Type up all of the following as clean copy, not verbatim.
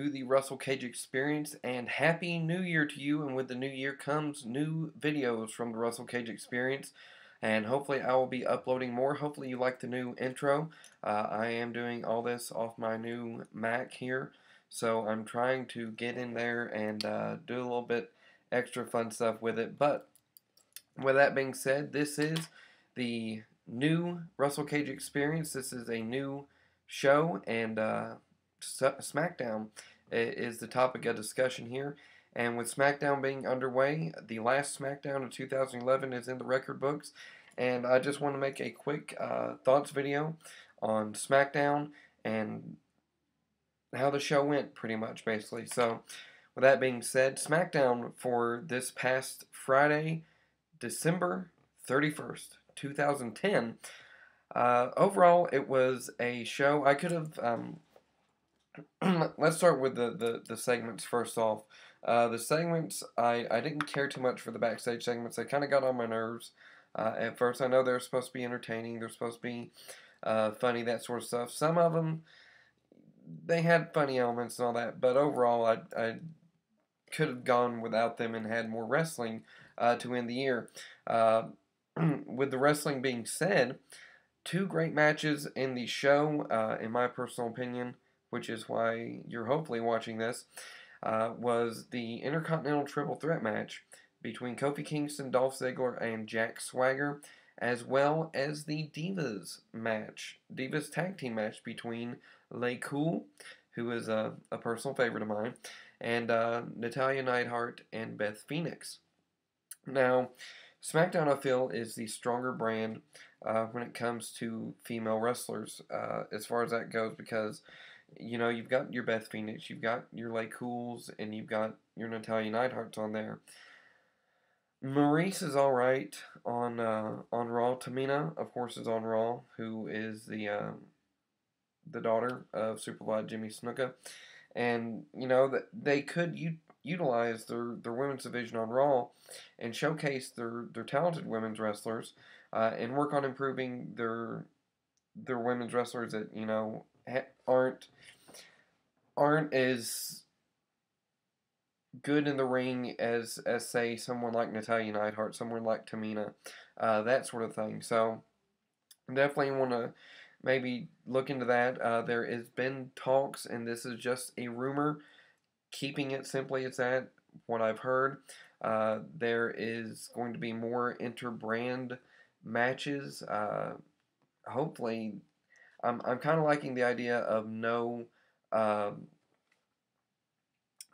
to the Russell Cage Experience, and Happy New Year to you. And with the new year comes new videos from the Russell Cage Experience, and hopefully I will be uploading more. Hopefully you like the new intro. I am doing all this off my new Mac here, so I'm trying to get in there and do a little bit extra fun stuff with it. But with that being said, this is the new Russell Cage Experience. This is a new show, and Smackdown is the topic of discussion here. And with Smackdown being underway, the last Smackdown of 2011 is in the record books. And I just want to make a quick thoughts video on Smackdown and how the show went, pretty much, basically. So, with that being said, Smackdown for this past Friday, December 31st, 2010. Overall, it was a show. I could have. Let's start with the segments first off. The segments, I didn't care too much for the backstage segments. They kind of got on my nerves at first. I know they're supposed to be entertaining. They're supposed to be funny, that sort of stuff. Some of them, they had funny elements and all that. But overall, I could have gone without them and had more wrestling to end the year. With the wrestling being said, two great matches in the show, in my personal opinion, which is why you're hopefully watching this, was the Intercontinental Triple Threat match between Kofi Kingston, Dolph Ziggler, and Jack Swagger, as well as the Divas match, Divas Tag Team match between Lay Cool, who is a personal favorite of mine, and Natalya Neidhart and Beth Phoenix. Now, SmackDown, I feel, is the stronger brand when it comes to female wrestlers, as far as that goes, because, you know, you've got your Beth Phoenix, you've got your Lay Cools, and you've got your Natalya Neidharts on there. Maurice is alright on Raw. Tamina, of course, is on Raw, who is the daughter of Superfly Jimmy Snuka. And, you know, that they could utilize their women's division on Raw and showcase their talented women's wrestlers and work on improving their women's wrestlers that, you know, aren't as good in the ring as say someone like Natalya Neidhart, someone like Tamina, that sort of thing. So definitely want to maybe look into that. There has been talks, and this is just a rumor, keeping it simply as that, what I've heard, there is going to be more inter-brand matches. Hopefully, I'm kind of liking the idea of no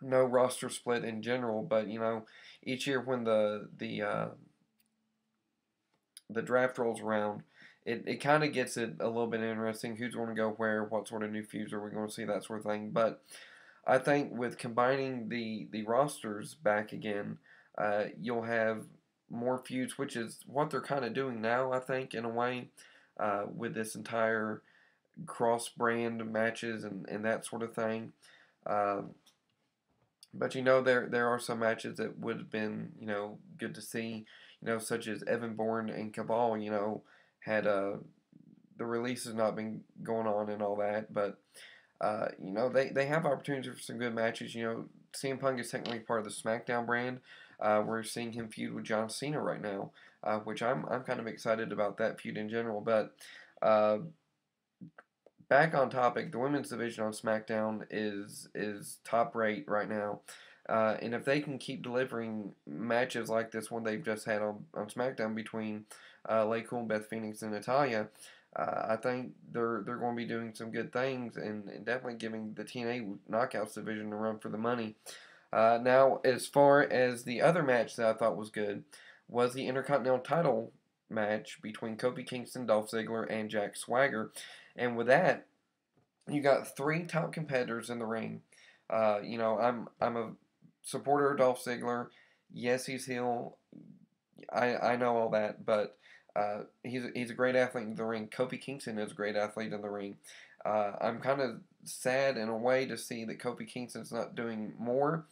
roster split in general, but you know, each year when the draft rolls around, it kind of gets it a little bit interesting. Who's going to go where? What sort of new feuds are we going to see? That sort of thing. But I think with combining the rosters back again, you'll have more feuds, which is what they're kind of doing now, I think, in a way, with this entire cross-brand matches and that sort of thing. But, you know, there are some matches that would have been, you know, good to see, you know, such as Evan Bourne and Cabal, you know, had the releases not been going on and all that, but you know, they have opportunities for some good matches. You know, CM Punk is technically part of the SmackDown brand. We're seeing him feud with John Cena right now, which I'm kind of excited about that feud in general. But back on topic, the women's division on SmackDown is top rate right now. And if they can keep delivering matches like this one they've just had on SmackDown between Lay Cool, Beth Phoenix, and Natalya, I think they're going to be doing some good things and definitely giving the TNA Knockouts division a run for the money. Now, as far as the other match that I thought was good was the Intercontinental title match between Kofi Kingston, Dolph Ziggler, and Jack Swagger. And with that, you got three top competitors in the ring. You know, I'm a supporter of Dolph Ziggler. Yes, he's heel. I know all that, but he's a great athlete in the ring. Kofi Kingston is a great athlete in the ring. I'm kind of sad in a way to see that Kofi Kingston's not doing more,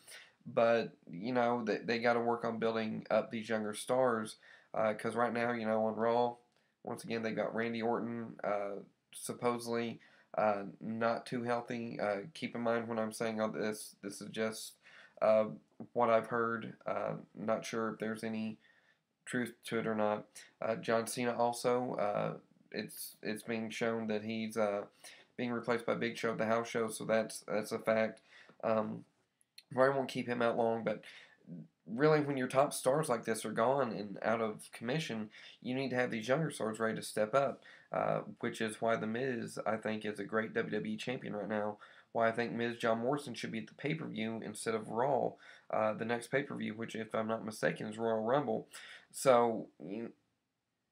but you know they got to work on building up these younger stars. Because right now, you know, on Raw, once again they got Randy Orton supposedly not too healthy. Keep in mind when I'm saying all this, this is just uh, what I've heard. Not sure if there's any truth to it or not. John Cena also, it's being shown that he's being replaced by Big Show at the house show, so that's a fact. Probably won't keep him out long, but really, when your top stars like this are gone and out of commission, you need to have these younger stars ready to step up, which is why The Miz, I think, is a great WWE champion right now. Why I think Miz John Morrison should be at the pay-per-view instead of Raw, the next pay-per-view, which, if I'm not mistaken, is Royal Rumble. So,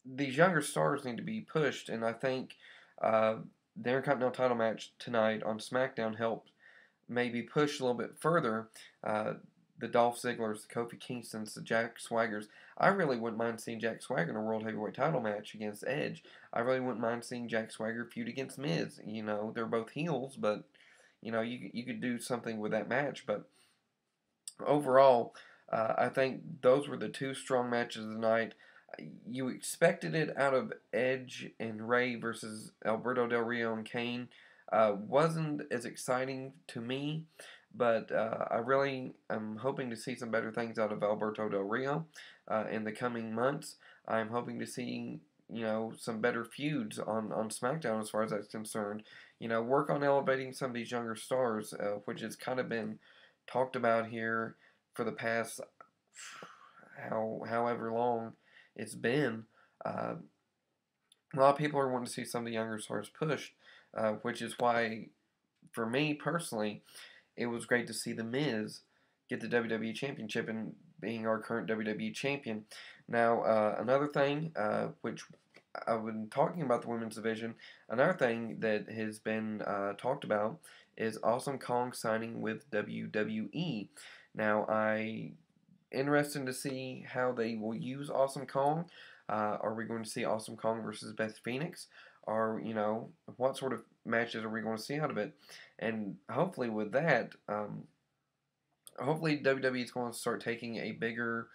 these younger stars need to be pushed, and I think the Intercontinental title match tonight on Smackdown helped maybe push a little bit further the Dolph Zigglers, the Kofi Kingstons, the Jack Swaggers. I really wouldn't mind seeing Jack Swagger in a World Heavyweight title match against Edge. I really wouldn't mind seeing Jack Swagger feud against Miz. They're both heels, but, you could do something with that match. But overall, I think those were the two strong matches of the night. You expected it out of Edge and Ray versus Alberto Del Rio and Kane. Wasn't as exciting to me, but I really am hoping to see some better things out of Alberto Del Rio in the coming months. I'm hoping to see some better feuds on SmackDown as far as that's concerned. Work on elevating some of these younger stars, which has kind of been talked about here for the past however long it's been. A lot of people are wanting to see some of the younger stars pushed, which is why, for me personally, it was great to see The Miz get the WWE Championship and being our current WWE Champion. Now, another thing, which I've been talking about the women's division, another thing that has been talked about is Awesome Kong signing with WWE. Now, interested to see how they will use Awesome Kong. Are we going to see Awesome Kong versus Beth Phoenix? Or, what sort of matches are we going to see out of it? And hopefully with that, hopefully WWE is going to start taking a bigger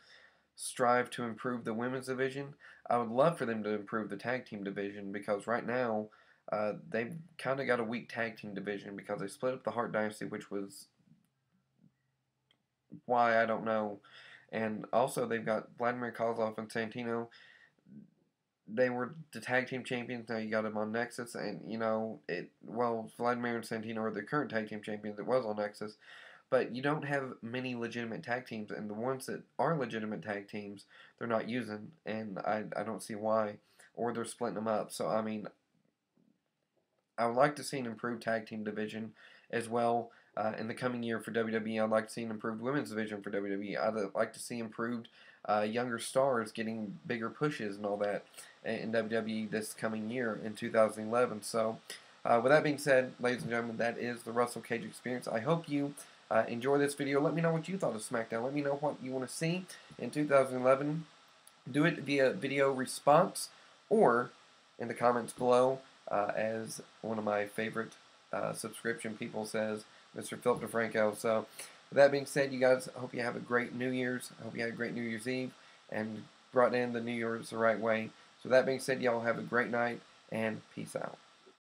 strive to improve the women's division. I would love for them to improve the tag team division, because right now they've kind of got a weak tag team division because they split up the Hart Dynasty, which was why, I don't know. And also they've got Vladimir Kozlov and Santino. They were the tag team champions. Now you got them on Nexus, and Vladimir and Santino are the current tag team champions. It was on Nexus, but you don't have many legitimate tag teams, and the ones that are legitimate tag teams, they're not using, and I don't see why, or they're splitting them up. So I mean, I would like to see an improved tag team division as well in the coming year for WWE. I'd like to see an improved women's division for WWE. I'd like to see improved younger stars getting bigger pushes and all that in WWE this coming year in 2011. So, with that being said, ladies and gentlemen, that is the Russell Cage Experience. I hope you enjoy this video. Let me know what you thought of SmackDown. Let me know what you want to see in 2011. Do it via video response or in the comments below, as one of my favorite subscription people says, Mr. Philip DeFranco. So, with that being said, you guys, I hope you have a great New Year's. I hope you had a great New Year's Eve and brought in the New Year's the right way. So, with that being said, y'all have a great night and peace out.